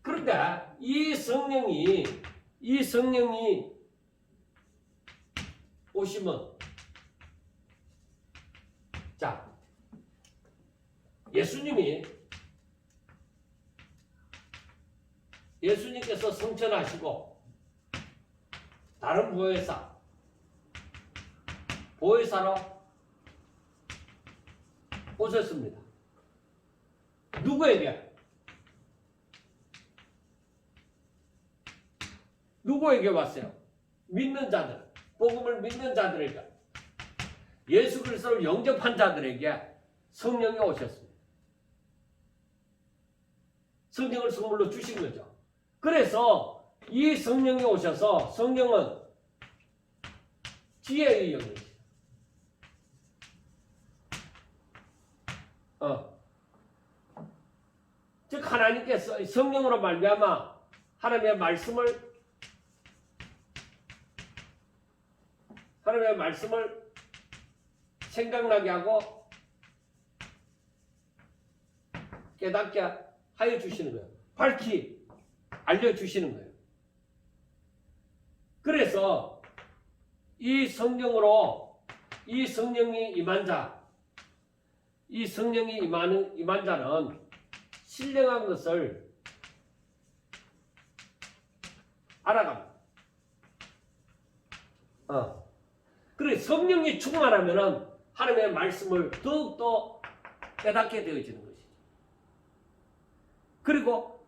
그런데 이 성령이 오시면, 자, 예수님께서 성천하시고 다른 보혜사로 오셨습니다. 누구에게 왔어요? 믿는 자들, 복음을 믿는 자들에게, 예수 그리스도를 영접한 자들에게 성령이 오셨습니다. 성령을 선물로 주신 거죠. 그래서 이 성령이 오셔서, 성령은 지혜의 영이죠. 즉 하나님께서 성령으로 말미암아 하나님의 말씀을 생각나게 하고 깨닫게 하여 주시는 거예요. 밝히 알려주시는 거예요. 그래서 이 성령이 임한 자는 신령한 것을 알아갑니다. 그래, 성령이 충만하면은 하나님의 말씀을 더욱더 깨닫게 되어지는 것이죠. 그리고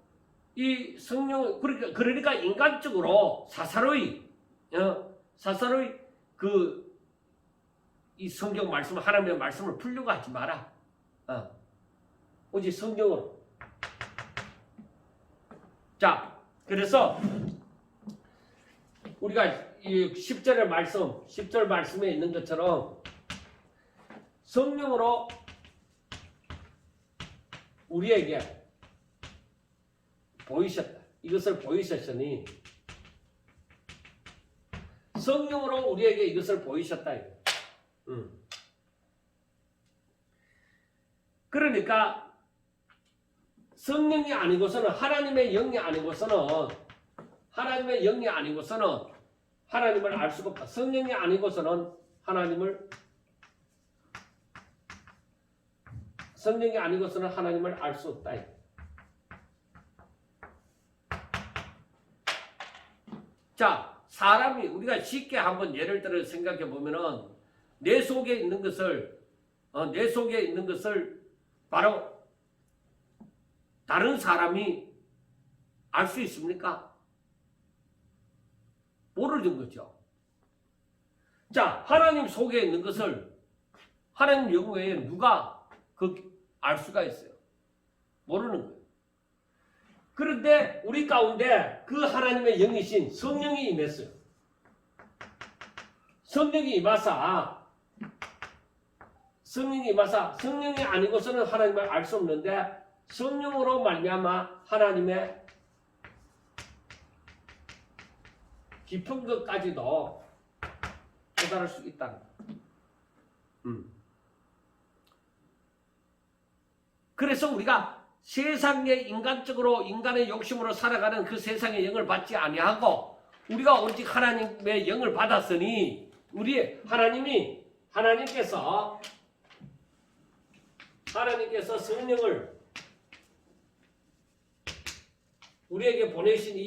이 성령, 그러니까 인간적으로 사사로이 이 성경 말씀, 하나님의 말씀을 풀려고 하지 마라. 오직 성경으로. 자, 그래서 우리가 이 10절 말씀에 있는 것처럼 성령으로 우리에게 보이셨다. 이것을 보이셨으니 성령으로 우리에게 이것을 보이셨다. 그러니까 성령이 아니고서는, 하나님의 영이 아니고서는 하나님을 알 수가 없다. 성령이 아니고서는 하나님을 알 수 없다. 자, 사람이, 우리가 쉽게 한번 예를 들어 생각해 보면은 내 속에 있는 것을 바로 다른 사람이 알 수 있습니까? 모르는 거죠. 자, 하나님 속에 있는 것을 하나님 영 외에 누가 알 수가 있어요? 모르는 거예요. 그런데 우리 가운데 그 하나님의 영이신 성령이 임했어요. 성령이 임하사 성령이 아니고서는 하나님을 알 수 없는데 성령으로 말미암아 하나님의 깊은 것까지도 깨달을 수 있다는 거예요. 그래서 우리가 세상의 인간적으로, 인간의 욕심으로 살아가는 그 세상의 영을 받지 아니하고 우리가 오직 하나님의 영을 받았으니, 하나님께서 성령을 우리에게 보내신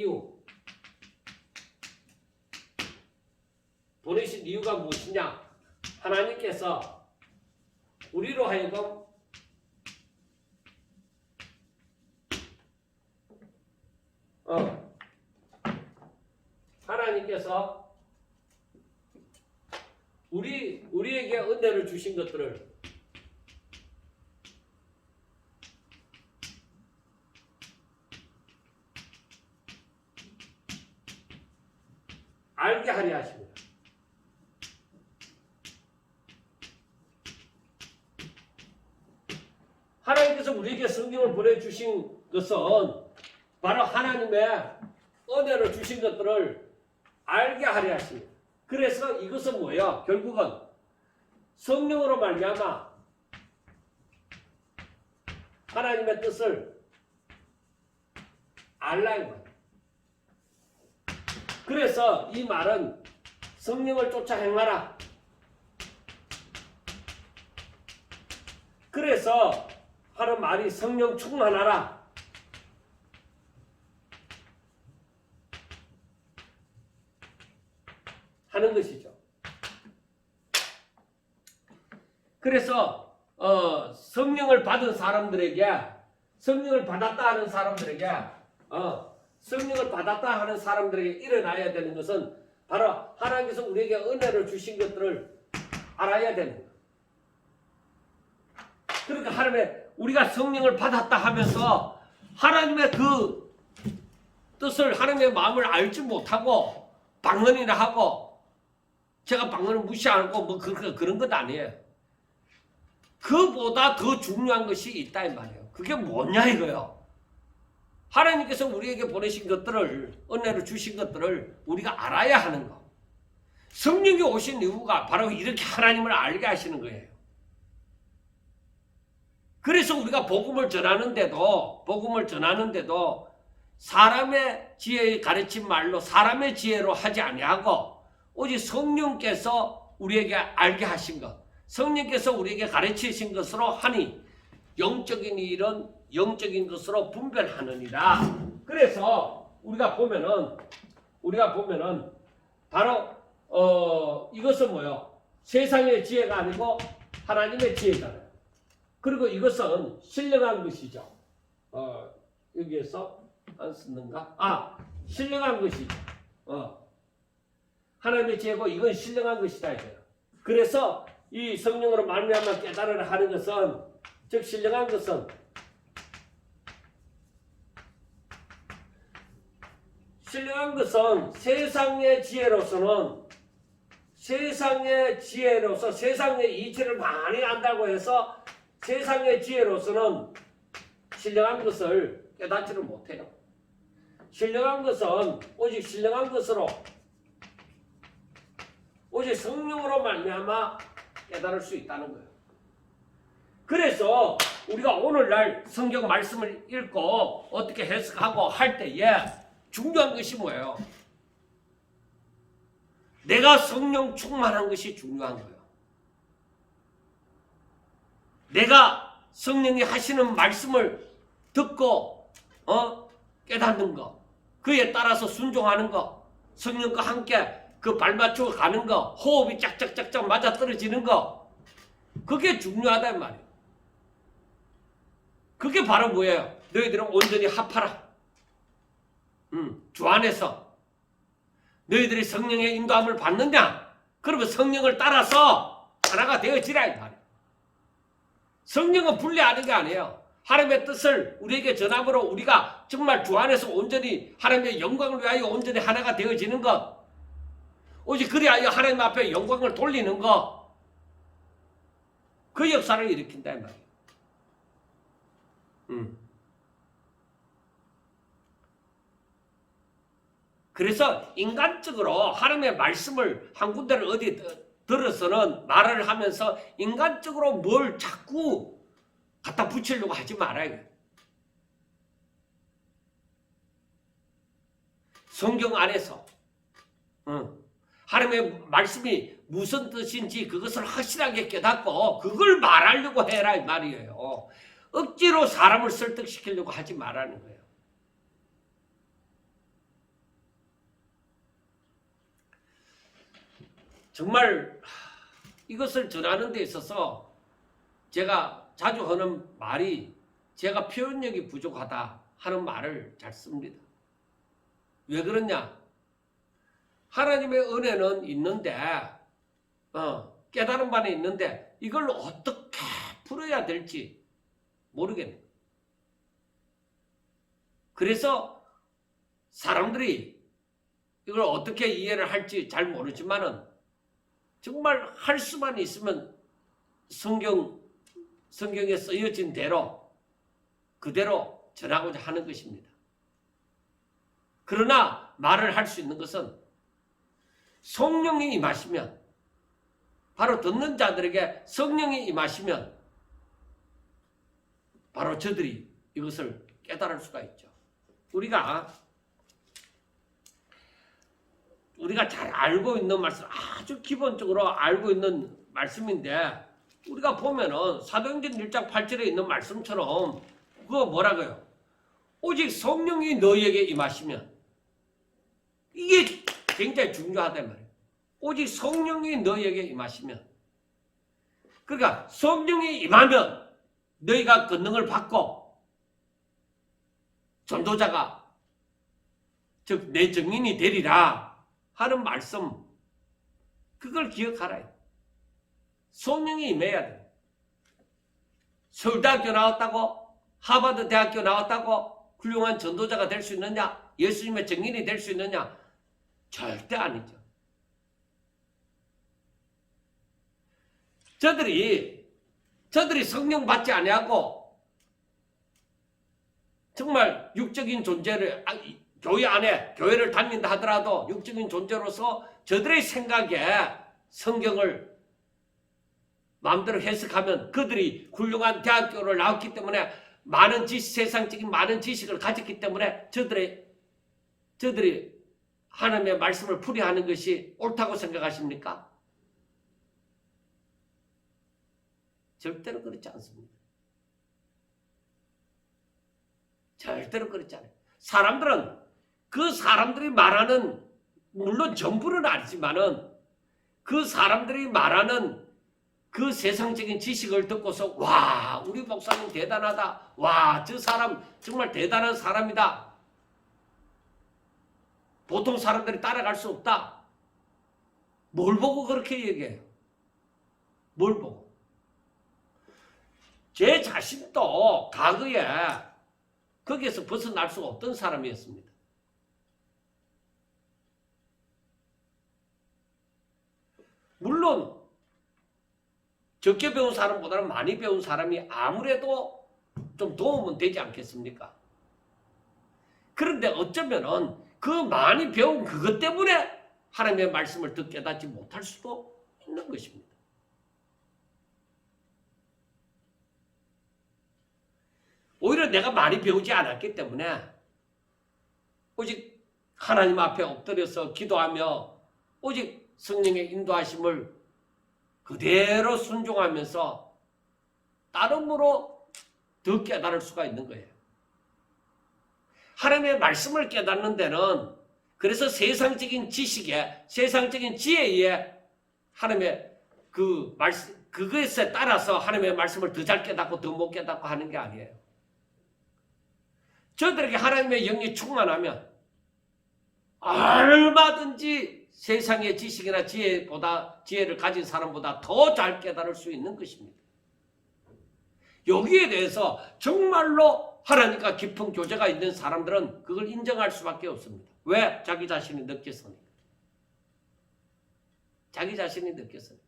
이유가 무엇이냐? 하나님께서 우리로 하여금 하나님께서 우리에게 은혜를 주신 것들을 알게 하려 하십니다. 하나님께서 우리에게 성경을 보내주신 것은 바로 하나님의 은혜를 주신 것들을 알게 하려 하십니다. 그래서 이것은 뭐예요? 결국은 성령으로 말미암아 하나님의 뜻을 알라 이 말이에요. 그래서 이 말은 성령을 쫓아 행하라. 그래서 하는 말이 성령 충만하라. 하는 것이죠. 그래서 성령을 받은 사람들에게 성령을 받았다 하는 사람들에게 성령을 받았다 하는 사람들에게 일어나야 되는 것은 바로 하나님께서 우리에게 은혜를 주신 것들을 알아야 되는 거예요. 그러니까 하나님의 우리가 성령을 받았다 하면서 하나님의 그 뜻을 하나님의 마음을 알지 못하고 방언이나 하고 제가 방언을 무시하고 뭐 그런 것 아니에요. 그보다 더 중요한 것이 있다 이 말이에요. 그게 뭐냐 이거요. 하나님께서 우리에게 보내신 것들을 은혜로 주신 것들을 우리가 알아야 하는 거. 성령이 오신 이유가 바로 이렇게 하나님을 알게 하시는 거예요. 그래서 우리가 복음을 전하는데도 사람의 지혜의 가르친 말로 사람의 지혜로 하지 아니하고 오직 성령께서 우리에게 알게 하신 것, 성령께서 우리에게 가르치신 것으로 하니 영적인 일은 영적인 것으로 분별하느니라. 그래서 우리가 보면은 바로 이것은 뭐요? 세상의 지혜가 아니고 하나님의 지혜잖아요. 그리고 이것은 신령한 것이죠. 여기에서 안 쓰는가? 신령한 것이죠. 하나님의 지혜고 이건 신령한 것이다 이거예요. 그래서 이 성령으로 말미암아 깨달으라 하는 것은 즉 신령한 것은 세상의 지혜로서 세상의 이치를 많이 안다고 해서 세상의 지혜로서는 신령한 것을 깨닫지를 못해요. 신령한 것은 오직 신령한 것으로 오직 성령으로 말미암아 깨달을 수 있다는 거예요. 그래서 우리가 오늘날 성경 말씀을 읽고 어떻게 해석하고 할 때에 중요한 것이 뭐예요? 내가 성령 충만한 것이 중요한 거예요. 내가 성령이 하시는 말씀을 듣고 깨닫는 것, 그에 따라서 순종하는 것, 성령과 함께 그 발맞추어 가는 거, 호흡이 짝짝짝짝 맞아떨어지는 거, 그게 중요하단 말이에요. 그게 바로 뭐예요? 너희들은 온전히 합하라. 주 안에서 너희들이 성령의 인도함을 받느냐? 그러면 성령을 따라서 하나가 되어지라 이 말이에요. 성령은 분리하는 게 아니에요. 하나님의 뜻을 우리에게 전함으로 우리가 정말 주 안에서 온전히 하나님의 영광을 위하여 온전히 하나가 되어지는 것, 오직 그리하여 하나님 앞에 영광을 돌리는 것, 그 역사를 일으킨다 이 말이에요. 그래서 인간적으로 하나님의 말씀을 한 군데를 어디 들어서는 말을 하면서 인간적으로 뭘 자꾸 갖다 붙이려고 하지 말아요. 성경 안에서 하나님의 말씀이 무슨 뜻인지 그것을 확실하게 깨닫고 그걸 말하려고 해라 이 말이에요. 억지로 사람을 설득시키려고 하지 말라는 거예요. 정말 이것을 전하는 데 있어서 제가 자주 하는 말이 제가 표현력이 부족하다 하는 말을 잘 씁니다. 왜 그러냐? 하나님의 은혜는 있는데 깨달은 바는 있는데 이걸 어떻게 풀어야 될지 모르겠네요. 그래서 사람들이 이걸 어떻게 이해를 할지 잘 모르지만은 정말 할 수만 있으면 성경에 쓰여진 대로 그대로 전하고자 하는 것입니다. 그러나 말을 할 수 있는 것은 성령이 임하시면, 바로 듣는 자들에게 성령이 임하시면 바로 저들이 이것을 깨달을 수가 있죠. 우리가 잘 알고 있는 말씀, 아주 기본적으로 알고 있는 말씀인데 우리가 보면은 사도행전 1장 8절에 있는 말씀처럼 그거 뭐라고요? 오직 성령이 너희에게 임하시면, 이게 굉장히 중요하단 말이에요. 오직 성령이 너희에게 임하시면, 그러니까 성령이 임하면 너희가 권능을 받고 전도자가, 즉 내 증인이 되리라 하는 말씀, 그걸 기억하라. 성령이 임해야 돼. 서울대학교 나왔다고, 하버드 대학교 나왔다고 훌륭한 전도자가 될 수 있느냐? 예수님의 증인이 될 수 있느냐? 절대 아니죠. 저들이 성령 받지 아니하고 정말 육적인 존재를, 교회 안에 교회를 다닌다 하더라도 육적인 존재로서 저들의 생각에 성경을 마음대로 해석하면, 그들이 훌륭한 대학교를 나왔기 때문에 세상적인 많은 지식을 가졌기 때문에 저들이 하나님의 말씀을 풀이하는 것이 옳다고 생각하십니까? 절대로 그렇지 않습니다. 절대로 그렇지 않아요. 사람들이 말하는, 물론 전부는 아니지만은 그 사람들이 말하는 그 세상적인 지식을 듣고서, 와, 우리 목사님 대단하다. 와, 저 사람 정말 대단한 사람이다. 보통 사람들이 따라갈 수 없다. 뭘 보고 그렇게 얘기해요? 뭘 보고? 제 자신도 과거에 거기에서 벗어날 수가 없던 사람이었습니다. 물론 적게 배운 사람보다는 많이 배운 사람이 아무래도 좀 도움은 되지 않겠습니까? 그런데 어쩌면은 그 많이 배운 그것 때문에 하나님의 말씀을 듣게 깨닫지 못할 수도 있는 것입니다. 오히려 내가 많이 배우지 않았기 때문에 오직 하나님 앞에 엎드려서 기도하며 오직 성령의 인도하심을 그대로 순종하면서 따름으로 더 깨달을 수가 있는 거예요. 하나님의 말씀을 깨닫는 데는, 그래서 세상적인 지식에, 세상적인 지혜에 하나님의 그 말씀, 그것에 따라서 하나님의 말씀을 더 잘 깨닫고 더 못 깨닫고 하는 게 아니에요. 저들에게 하나님의 영이 충만하면 얼마든지 세상의 지식이나 지혜를 가진 사람보다 더 잘 깨달을 수 있는 것입니다. 여기에 대해서 정말로 하나님과 깊은 교제가 있는 사람들은 그걸 인정할 수밖에 없습니다. 왜? 자기 자신이 느꼈으니까. 자기 자신이 느꼈으니까.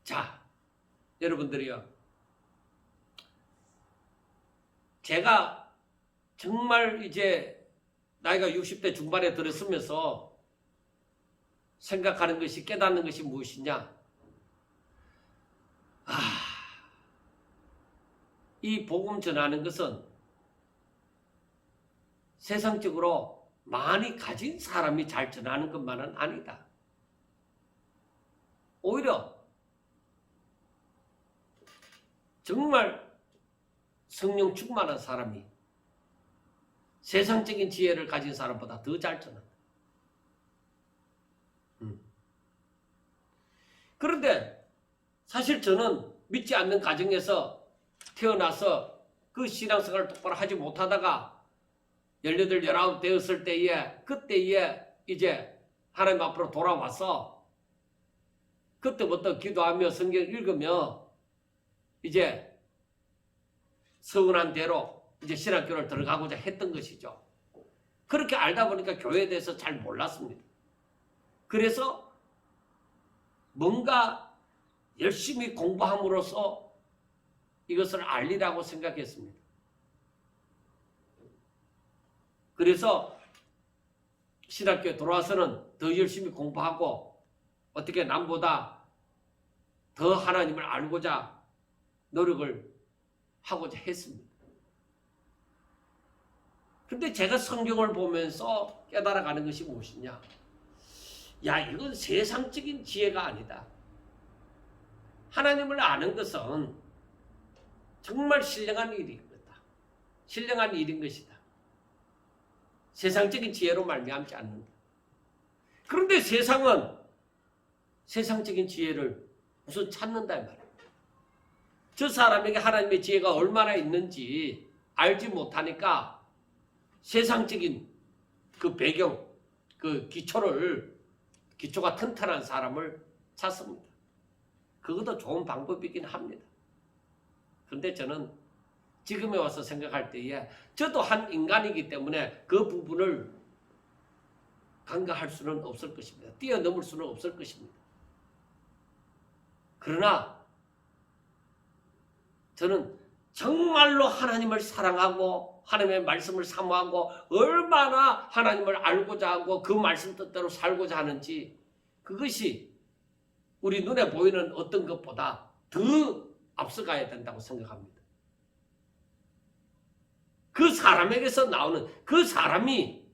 자, 여러분들이요, 제가 정말 이제 나이가 60대 중반에 들었으면서 생각하는 것이, 깨닫는 것이 무엇이냐? 이 복음 전하는 것은 세상적으로 많이 가진 사람이 잘 전하는 것만은 아니다. 오히려 정말 성령 충만한 사람이 세상적인 지혜를 가진 사람보다 더 잘 전한다. 그런데 사실 저는 믿지 않는 가정에서 태어나서 그 신앙생활을 똑바로 하지 못하다가 18, 19 되었을 때에, 그때에 이제 하나님 앞으로 돌아와서 그때부터 기도하며 성경 읽으며 이제 서운한 대로 이제 신학교를 들어가고자 했던 것이죠. 그렇게 알다 보니까 교회에 대해서 잘 몰랐습니다. 그래서 뭔가 열심히 공부함으로써 이것을 알리라고 생각했습니다. 그래서 신학교에 돌아와서는 더 열심히 공부하고 어떻게 남보다 더 하나님을 알고자 노력을 하고자 했습니다. 근데 제가 성경을 보면서 깨달아가는 것이 무엇이냐? 야, 이건 세상적인 지혜가 아니다. 하나님을 아는 것은 정말 신령한 일인 것이다. 신령한 일인 것이다. 세상적인 지혜로 말미암지 않는다. 그런데 세상은 세상적인 지혜를 우선 찾는다 이 말이에요. 저 사람에게 하나님의 지혜가 얼마나 있는지 알지 못하니까 세상적인 그 배경, 그 기초가 튼튼한 사람을 찾습니다. 그것도 좋은 방법이긴 합니다. 그런데 저는 지금에 와서 생각할 때에 저도 한 인간이기 때문에 그 부분을 간과할 수는 없을 것입니다. 뛰어넘을 수는 없을 것입니다. 그러나 저는 정말로 하나님을 사랑하고 하나님의 말씀을 사모하고 얼마나 하나님을 알고자 하고 그 말씀 뜻대로 살고자 하는지 그것이 우리 눈에 보이는 어떤 것보다 더 앞서가야 된다고 생각합니다. 그 사람에게서 나오는 그 사람이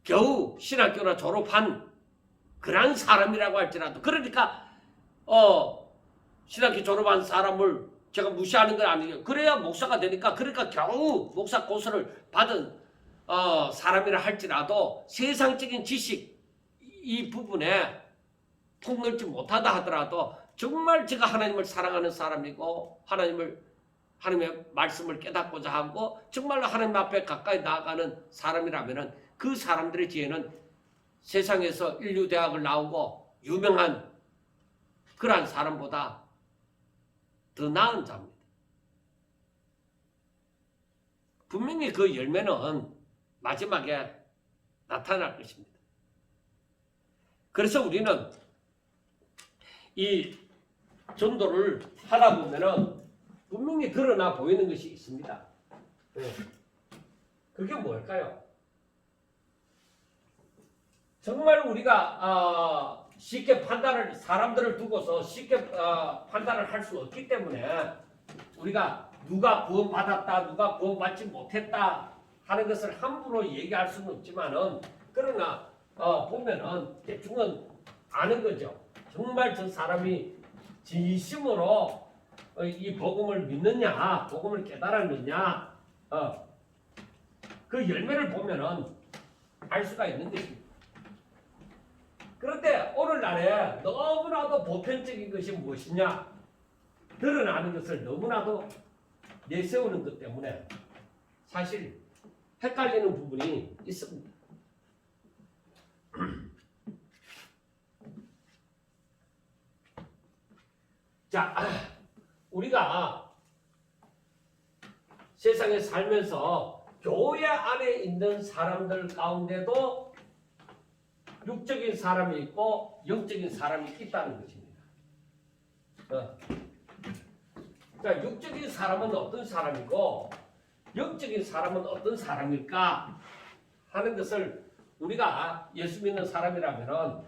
겨우 신학교나 졸업한 그런 사람이라고 할지라도 그러니까 신학교 졸업한 사람을 제가 무시하는 건 아니에요. 그래야 목사가 되니까 그러니까 겨우 목사 고소를 받은 사람이라 할지라도 세상적인 지식 이 부분에 폭넓지 못하다 하더라도 정말 제가 하나님을 사랑하는 사람이고 하나님의 말씀을 깨닫고자 하고 정말로 하나님 앞에 가까이 나아가는 사람이라면 그 사람들의 지혜는 세상에서 인류대학을 나오고 유명한 그러한 사람보다 더 나은 자입니다. 분명히 그 열매는 마지막에 나타날 것입니다. 그래서 우리는 이 전도를 하다 보면은 분명히 드러나 보이는 것이 있습니다. 그게 뭘까요? 정말 우리가 쉽게 사람들을 두고서 쉽게 판단을 할 수 없기 때문에 우리가 누가 구원받았다, 누가 구원받지 못했다 하는 것을 함부로 얘기할 수는 없지만은 그러나 보면은 대충은 아는 거죠. 정말 저 사람이 진심으로 이 복음을 믿느냐, 복음을 깨달았느냐, 그 열매를 보면은 알 수가 있는 것입니다. 그런데 오늘날에 너무나도 보편적인 것이 무엇이냐? 드러나는 것을 너무나도 내세우는 것 때문에 사실 헷갈리는 부분이 있습니다. 자, 우리가 세상에 살면서 교회 안에 있는 사람들 가운데도 육적인 사람이 있고 영적인 사람이 있다는 것입니다. 그러니까 육적인 사람은 어떤 사람이고 영적인 사람은 어떤 사람일까 하는 것을 우리가 예수 믿는 사람이라면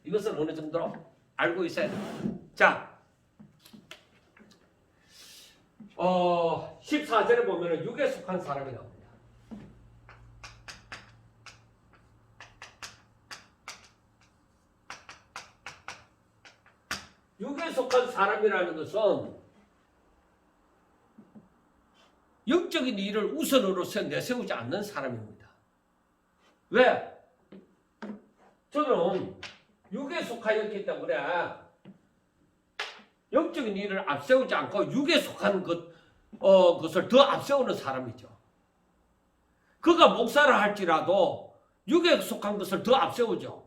이것을 어느 정도 알고 있어야 됩니다. 자, 14절에 보면 육에 속한 사람이 나옵니다. 육에 속한 사람이라는 것은 영적인 일을 우선으로 내세우지 않는 사람입니다. 왜? 저는 육에 속하였기 때문에 영적인 일을 앞세우지 않고 육에 속한 것을 더 앞세우는 사람이죠. 그가 목사를 할지라도 육에 속한 것을 더 앞세우죠.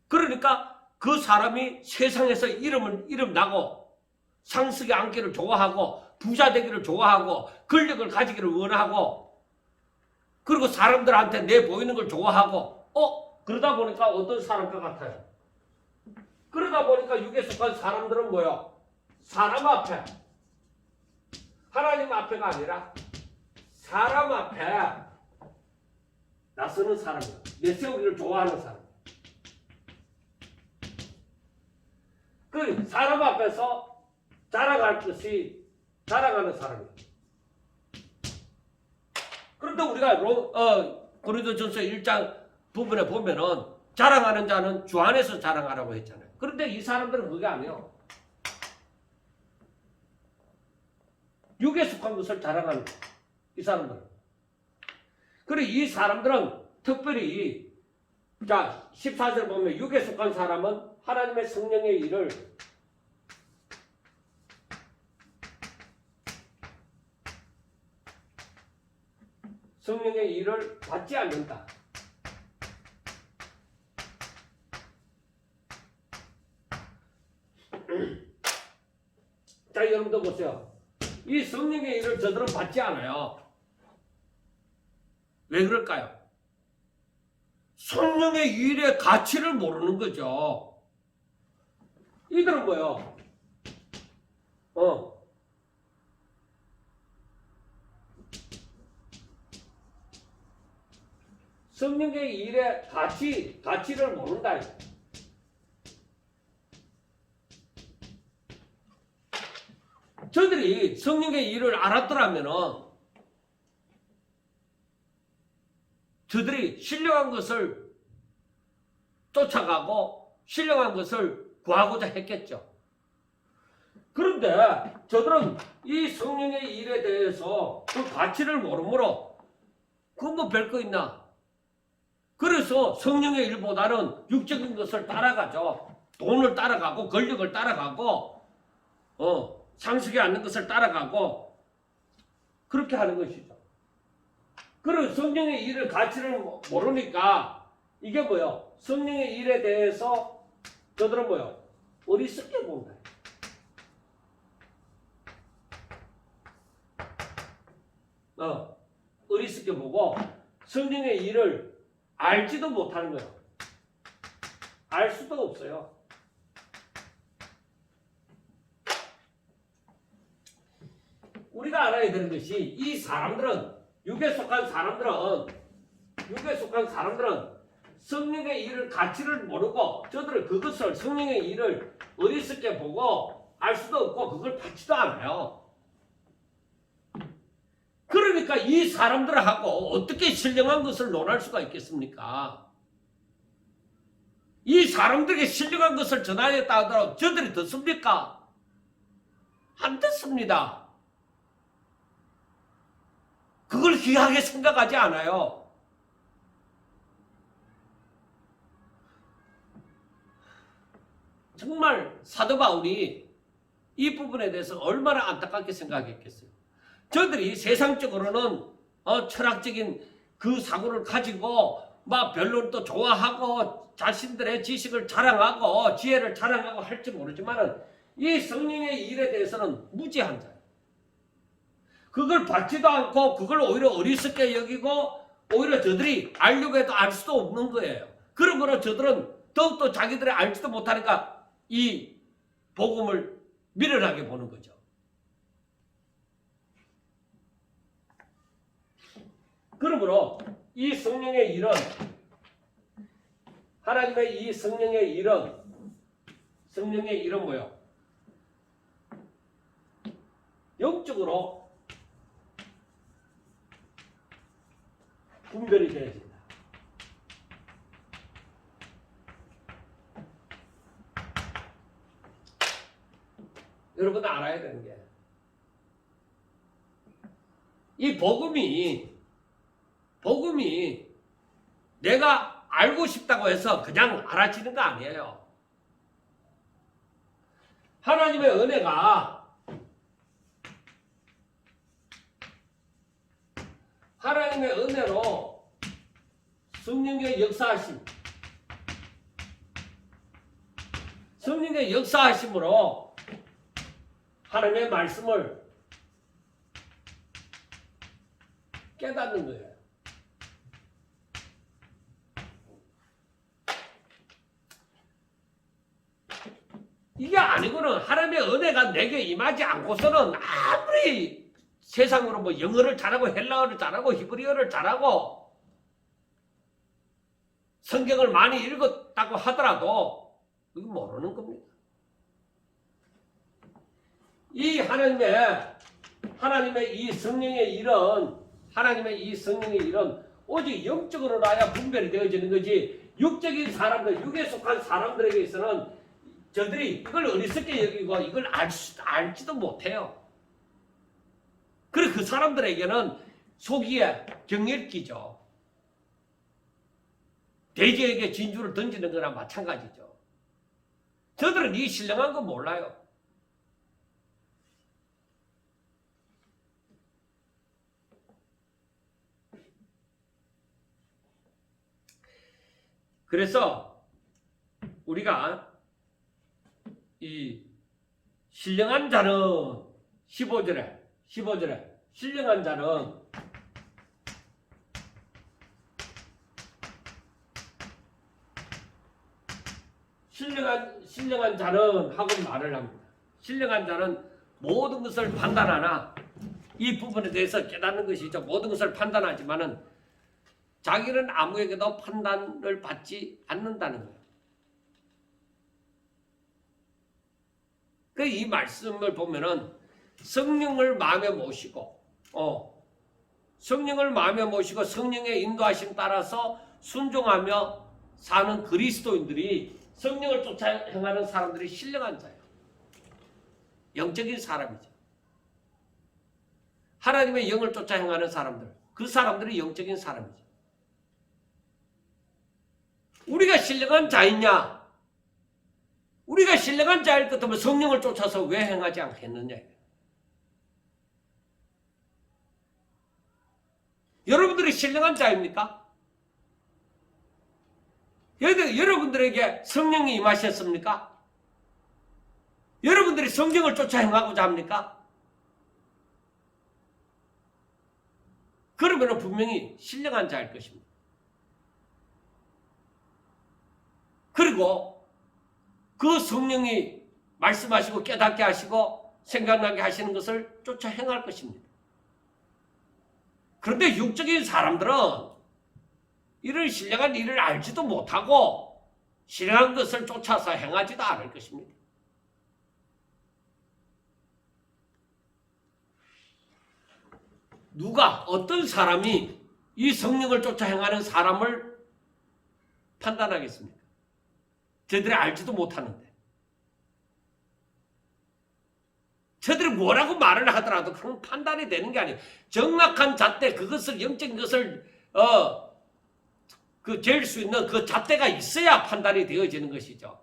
그러니까 그 사람이 세상에서 이름 나고 상식에 앉기를 좋아하고 부자 되기를 좋아하고 권력을 가지기를 원하고 그리고 사람들한테 내 보이는 걸 좋아하고 그러다 보니까 어떤 사람과 같아요? 그러다 보니까 육에 속한 사람들은 뭐요? 사람 앞에 하나님 앞에가 아니라 사람 앞에 나서는 사람이에요. 내세우기를 좋아하는 사람. 그 사람 앞에서 자랑할 것이 자랑하는 사람이에요. 그런데 우리가 고린도전서 1장 부분에 보면은 자랑하는 자는 주 안에서 자랑하라고 했잖아요. 그런데 이 사람들은 그게 아니에요. 육에 속한 것을 자랑하는 거예요. 이 사람들은. 그리고 이 사람들은 특별히 자 14절 보면 육에 속한 사람은 하나님의 성령의 일을 받지 않는다. 자, 여러분들 보세요. 이 성령의 일을 저들은 받지 않아요. 왜 그럴까요? 성령의 일의 가치를 모르는 거죠. 이들은 뭐예요? 성령의 일의 가치를 모른다. 저들이 성령의 일을 알았더라면은 저들이 신령한 것을 쫓아가고 신령한 것을 구하고자 했겠죠. 그런데 저들은 이 성령의 일에 대해서 그 가치를 모르므로 그건 뭐 별거 있나? 그래서 성령의 일보다는 육적인 것을 따라가죠. 돈을 따라가고 권력을 따라가고 상식에 않는 것을 따라가고 그렇게 하는 것이죠. 그리고 성령의 일을 가치를 모르니까 이게 뭐요? 성령의 일에 대해서 저들은 뭐요? 어리석게 본다. 어리석게 보고 성령의 일을 알지도 못하는 거예요. 알 수도 없어요. 우리가 알아야 되는 것이 이 사람들은 육에 속한 사람들은 성령의 일을 가치를 모르고 저들은 그것을 성령의 일을 어리석게 보고 알 수도 없고 그걸 받지도 않아요. 그러니까 이 사람들하고 어떻게 신령한 것을 논할 수가 있겠습니까? 이 사람들에게 신령한 것을 전하였다 하더라도 저들이 듣습니까? 안 듣습니다. 그걸 귀하게 생각하지 않아요. 정말 사도 바울이 이 부분에 대해서 얼마나 안타깝게 생각했겠어요. 저들이 세상적으로는 철학적인 그 사고를 가지고 막 별로 또 좋아하고 자신들의 지식을 자랑하고 지혜를 자랑하고 할지 모르지만 이 성령의 일에 대해서는 무지한 자예요. 그걸 받지도 않고 그걸 오히려 어리석게 여기고 오히려 저들이 알려고 해도 알 수도 없는 거예요. 그러므로 저들은 더욱더 자기들이 알지도 못하니까 이 복음을 미련하게 보는 거죠. 그러므로 이 성령의 일은 하나님의 이 성령의 일은 뭐예요? 영적으로 분별이 되어진다. 여러분 알아야 되는 게 이 복음이 내가 알고 싶다고 해서 그냥 알아지는 거 아니에요. 하나님의 은혜가 하나님의 은혜로 성령의 역사하심으로 하나님의 말씀을 깨닫는 거예요. 이게 아니고는 하나님의 은혜가 내게 임하지 않고서는 아무리 세상으로 뭐 영어를 잘하고 헬라어를 잘하고 히브리어를 잘하고 성경을 많이 읽었다고 하더라도 그건 모르는 겁니다. 이 하나님의 이 성령의 일은 오직 영적으로 나야 분별이 되어지는 거지. 육적인 사람들, 육에 속한 사람들에게서는 저들이 이걸 어리석게 여기고 이걸 알지도 못해요. 그리고 그 사람들에게는 속이에 경멸기죠. 돼지에게 진주를 던지는 거나 마찬가지죠. 저들은 이 신령한 거 몰라요. 그래서 우리가 이 신령한 자는 15절에 신령한 자는 신령한 자는 하고 말을 합니다. 신령한 자는 모든 것을 판단하나 이 부분에 대해서 깨닫는 것이죠. 모든 것을 판단하지만은 자기는 아무에게도 판단을 받지 않는다는 거예요. 이 말씀을 보면은 성령을 마음에 모시고 성령의 인도하심 따라서 순종하며 사는 그리스도인들이 성령을 쫓아 행하는 사람들이 신령한 자예요. 영적인 사람이죠. 하나님의 영을 쫓아 행하는 사람들, 그 사람들이 영적인 사람이죠. 우리가 신령한 자이냐? 우리가 신령한 자일 것 같으면 성령을 쫓아서 왜 행하지 않겠느냐? 여러분들이 신령한 자입니까? 여러분들에게 성령이 임하셨습니까? 여러분들이 성령을 쫓아 행하고자 합니까? 그러면 분명히 신령한 자일 것입니다. 그리고 그 성령이 말씀하시고 깨닫게 하시고 생각나게 하시는 것을 쫓아 행할 것입니다. 그런데 육적인 사람들은 이런 신령한 일을 알지도 못하고 신령한 것을 쫓아서 행하지도 않을 것입니다. 누가 어떤 사람이 이 성령을 쫓아 행하는 사람을 판단하겠습니까? 저들이 알지도 못하는데. 저들이 뭐라고 말을 하더라도 그건 판단이 되는 게 아니에요. 정확한 잣대, 그것을 영적인 것을 잴 수 있는 그 잣대가 있어야 판단이 되어지는 것이죠.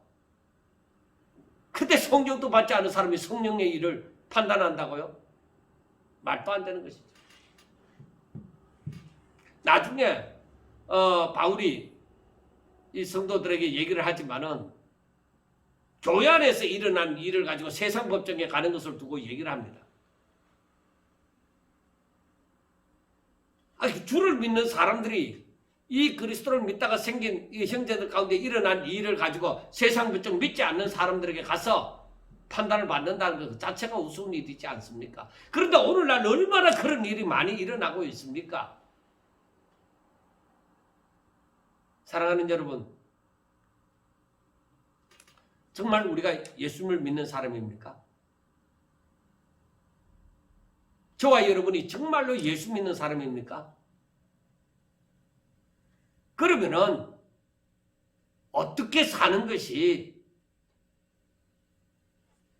근데 성령도 받지 않은 사람이 성령의 일을 판단한다고요? 말도 안 되는 것이죠. 나중에 바울이 이 성도들에게 얘기를 하지만은 교회 안에서 일어난 일을 가지고 세상 법정에 가는 것을 두고 얘기를 합니다. 주를 믿는 사람들이 이 그리스도를 믿다가 생긴 이 형제들 가운데 일어난 일을 가지고 세상 법정 믿지 않는 사람들에게 가서 판단을 받는다는 것 자체가 우스운 일이지 않습니까? 그런데 오늘날 얼마나 그런 일이 많이 일어나고 있습니까? 사랑하는 여러분, 정말 우리가 예수님을 믿는 사람입니까? 저와 여러분이 정말로 예수 믿는 사람입니까? 그러면은 어떻게 사는 것이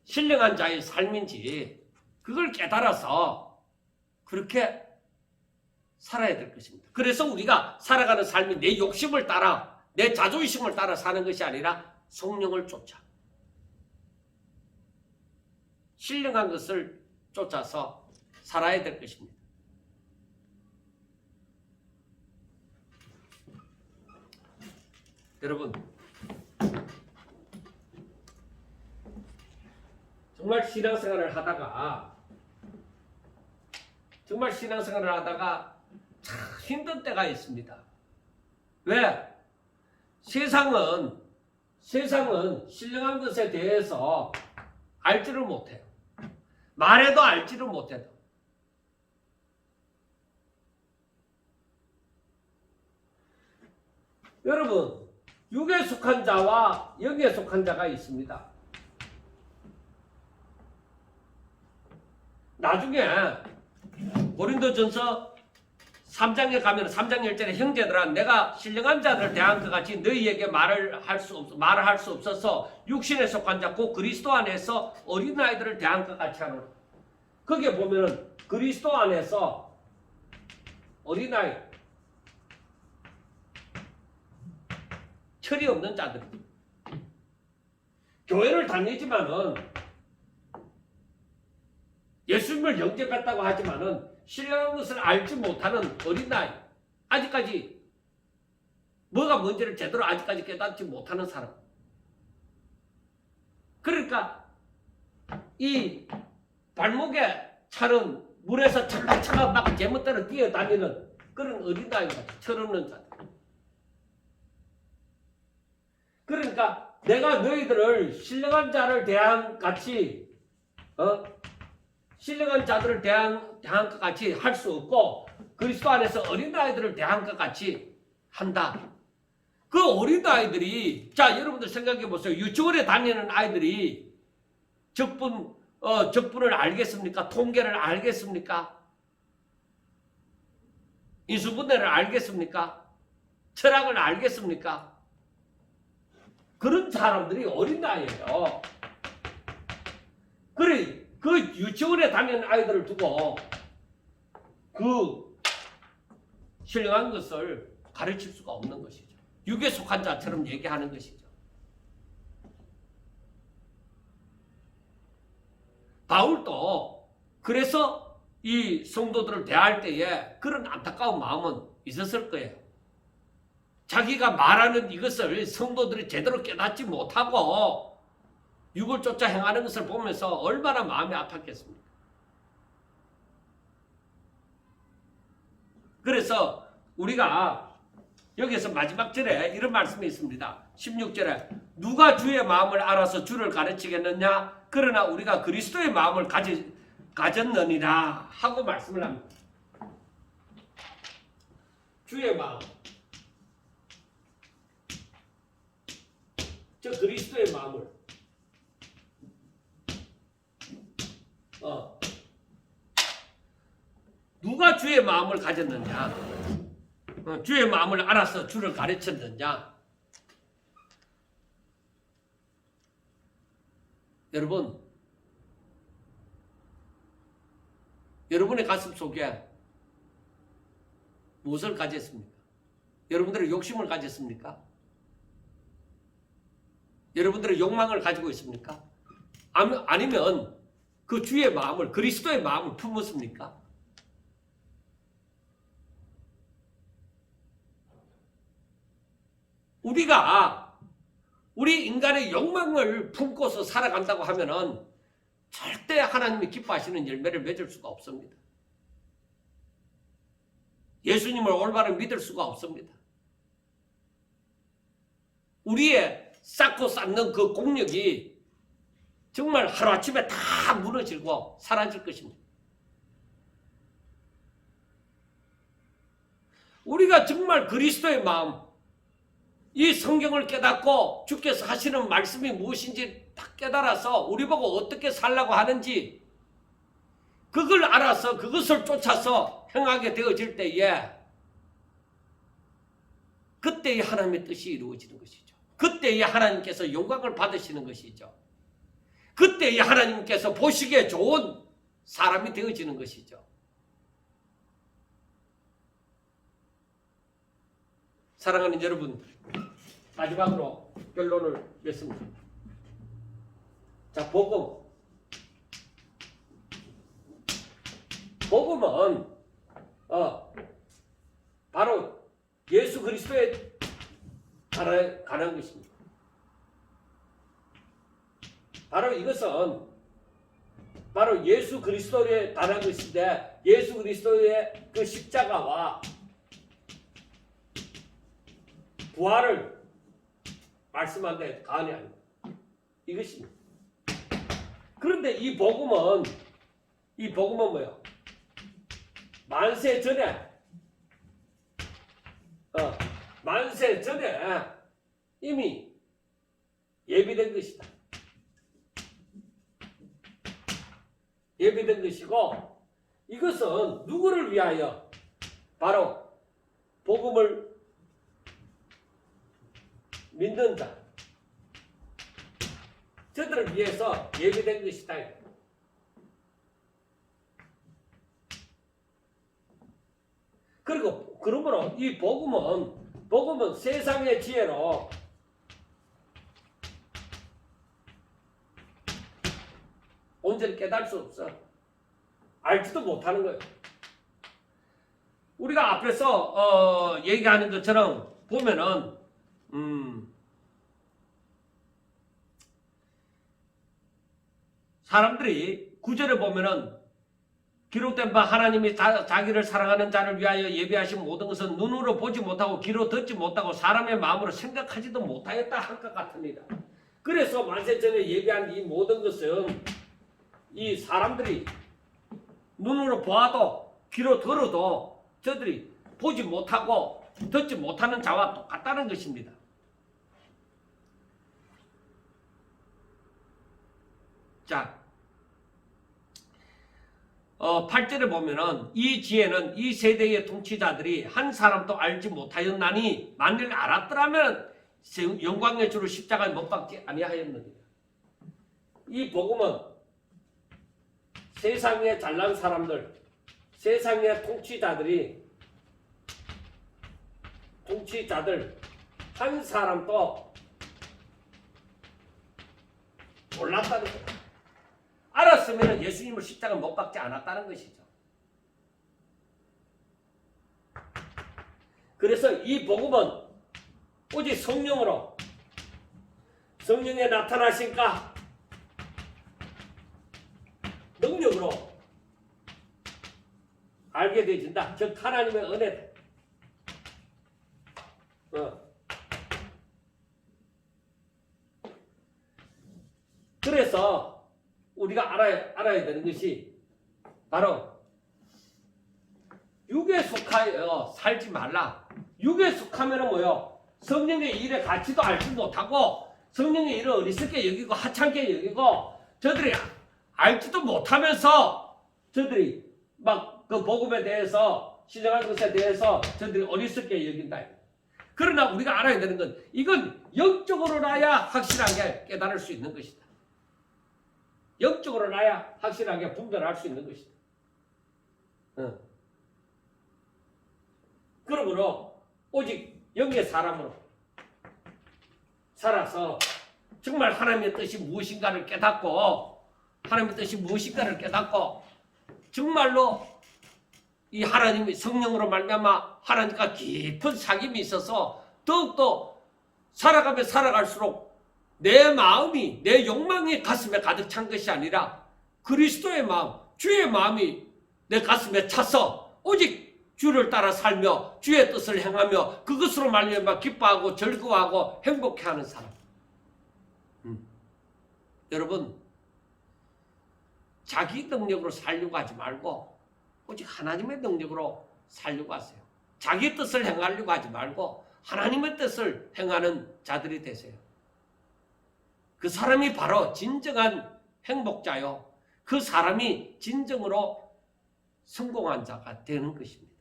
신령한 자의 삶인지 그걸 깨달아서 그렇게 살아야 될 것입니다. 그래서 우리가 살아가는 삶이 내 욕심을 따라, 내 자존심을 따라 사는 것이 아니라 성령을 쫓아 신령한 것을 쫓아서 살아야 될 것입니다. 여러분, 정말 신앙생활을 하다가 참 힘든 때가 있습니다. 왜? 세상은 신령한 것에 대해서 알지를 못해요. 말해도 알지를 못해도. 여러분, 육에 속한 자와 영에 속한 자가 있습니다. 나중에 고린도전서 3장에 가면 3장 1절에 형제들아 내가 신령한 자들을 대한 것 같이 너희에게 말을 할 수 없어서 육신에 속한 자 곧 그리스도 안에서 어린아이들을 대한 것 같이 하노라. 거기에 보면은 그리스도 안에서 어린아이 철이 없는 자들 교회를 다니지만은 예수님을 영접했다고 하지만은 신령한 것을 알지 못하는 어린아이, 아직까지 뭐가 뭔지를 제대로 아직까지 깨닫지 못하는 사람. 그러니까 이 발목에 차는 물에서 철렁철렁 막 제멋대로 뛰어다니는 그런 어린아이 같아. 철없는 자들. 그러니까 내가 너희들을 신령한 자를 대한 같이 신령한 자들을 대한 것 같이 할 수 없고 그리스도 안에서 어린아이들을 대한 것 같이 한다. 그 어린아이들이 자 여러분들 생각해 보세요. 유치원에 다니는 아이들이 적분을 알겠습니까? 통계를 알겠습니까? 인수분해를 알겠습니까? 철학을 알겠습니까? 그런 사람들이 어린아이예요. 그래 그 유치원에 다니는 아이들을 두고 그 신령한 것을 가르칠 수가 없는 것이죠. 육에 속한 자처럼 얘기하는 것이죠. 바울도 그래서 이 성도들을 대할 때에 그런 안타까운 마음은 있었을 거예요. 자기가 말하는 이것을 성도들이 제대로 깨닫지 못하고 육을 쫓아 행하는 것을 보면서 얼마나 마음이 아팠겠습니까? 그래서 우리가 여기서 마지막 절에 이런 말씀이 있습니다. 16절에 누가 주의 마음을 알아서 주를 가르치겠느냐? 그러나 우리가 그리스도의 마음을 가졌느니라 하고 말씀을 합니다. 주의 마음. 저 그리스도의 마음을 누가 주의 마음을 가졌느냐? 주의 마음을 알아서 주를 가르쳤느냐? 여러분, 여러분의 가슴 속에 무엇을 가졌습니까? 여러분들의 욕심을 가졌습니까? 여러분들의 욕망을 가지고 있습니까? 아니면 그 주의 마음을, 그리스도의 마음을 품었습니까? 우리 인간의 욕망을 품고서 살아간다고 하면은 절대 하나님이 기뻐하시는 열매를 맺을 수가 없습니다. 예수님을 올바로 믿을 수가 없습니다. 우리의 쌓고 쌓는 그 공력이 정말 하루아침에 다 무너지고 사라질 것입니다. 우리가 정말 그리스도의 마음, 이 성경을 깨닫고 주께서 하시는 말씀이 무엇인지 딱 깨달아서 우리 보고 어떻게 살라고 하는지 그걸 알아서 그것을 쫓아서 행하게 되어질 때에 그때의 하나님의 뜻이 이루어지는 것이죠. 그때의 하나님께서 영광을 받으시는 것이죠. 그때의 하나님께서 보시기에 좋은 사람이 되어지는 것이죠. 사랑하는 여러분, 마지막으로 결론을 맺습니다. 자, 복음은 바로 예수 그리스도에 관한 것입니다. 바로 이것은 바로 예수 그리스도에 관한 것인데 예수 그리스도의 그 십자가와 부활을 말씀하는데 가언이 아닙니다. 이것입니다. 그런데 이 복음은 뭐예요? 만세 전에 이미 예비된 것이다. 예비된 것이고 이것은 누구를 위하여? 바로 복음을 믿는 자, 저들을 위해서 예비된 것이다. 그리고 그러므로 이 복음은 세상의 지혜로 온전히 깨달을 수 없어. 알지도 못하는 거예요. 우리가 앞에서 얘기하는 것처럼 보면은 사람들이 구절에 보면은 기록된 바 하나님이 자기를 사랑하는 자를 위하여 예비하신 모든 것은 눈으로 보지 못하고 귀로 듣지 못하고 사람의 마음으로 생각하지도 못하였다 할 것 같습니다. 그래서 만세전에 예비한 이 모든 것은 이 사람들이 눈으로 보아도 귀로 들어도 저들이 보지 못하고 듣지 못하는 자와 똑같다는 것입니다. 자, 8절에 보면은 이 지혜는 이 세대의 통치자들이 한 사람도 알지 못하였나니 만일 알았더라면 영광의 주를 십자가에 못 박지 아니하였느니라. 이 복음은 세상에 잘난 사람들, 세상의 통치자들 한 사람도 몰랐다는 거예요. 알았으면 예수님을 십자가에 못 박지 않았다는 것이죠. 그래서 이 복음은 오직 성령으로, 성령에 나타나신가 능력으로 알게 되어진다. 즉 하나님의 은혜다. 그래서 우리가 알아야 되는 것이 바로 육에 속하여 살지 말라. 육에 속하면 뭐요? 성령의 일의 가치도 알지 못하고 성령의 일을 어리석게 여기고 하찮게 여기고 저들이 알지도 못하면서 저들이 막 그 복음에 대해서 신령한 것에 대해서 저들이 어리석게 여긴다. 그러나 우리가 알아야 되는 건 이건 영적으로나야 확실하게 깨달을 수 있는 것이다. 영적으로 나야 확실하게 분별할 수 있는 것이다. 그러므로 오직 영의 사람으로 살아서 정말 하나님의 뜻이 무엇인가를 깨닫고 하나님의 뜻이 무엇인가를 깨닫고 정말로 이 하나님의 성령으로 말미암아 하나님과 깊은 사귐이 있어서 더욱더 살아가면 살아갈수록 내 마음이, 내 욕망이 가슴에 가득 찬 것이 아니라 그리스도의 마음, 주의 마음이 내 가슴에 차서 오직 주를 따라 살며 주의 뜻을 행하며 그것으로 말미암아 기뻐하고 즐거워하고 행복해하는 사람. 여러분, 자기 능력으로 살려고 하지 말고 오직 하나님의 능력으로 살려고 하세요. 자기 뜻을 행하려고 하지 말고 하나님의 뜻을 행하는 자들이 되세요. 그 사람이 바로 진정한 행복자요. 그 사람이 진정으로 성공한 자가 되는 것입니다.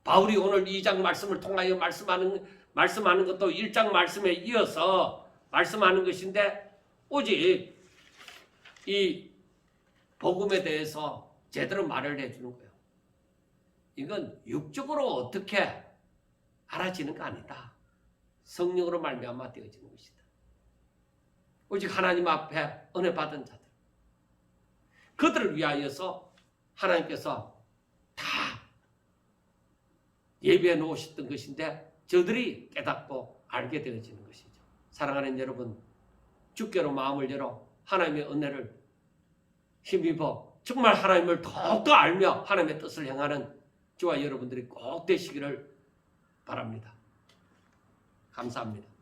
바울이 오늘 2장 말씀을 통하여 말씀하는 것도 1장 말씀에 이어서 말씀하는 것인데 오직 이 복음에 대해서 제대로 말을 해주는 거예요. 이건 육적으로 어떻게 알아지는 거 아니다. 성령으로 말미암아 되어지는 것이다. 오직 하나님 앞에 은혜 받은 자들, 그들을 위하여서 하나님께서 다 예비해 놓으셨던 것인데 저들이 깨닫고 알게 되어지는 것이죠. 사랑하는 여러분, 주께로 마음을 열어 하나님의 은혜를 힘입어 정말 하나님을 더욱더 알며 하나님의 뜻을 행하는 저와 여러분들이 꼭 되시기를 바랍니다. 감사합니다.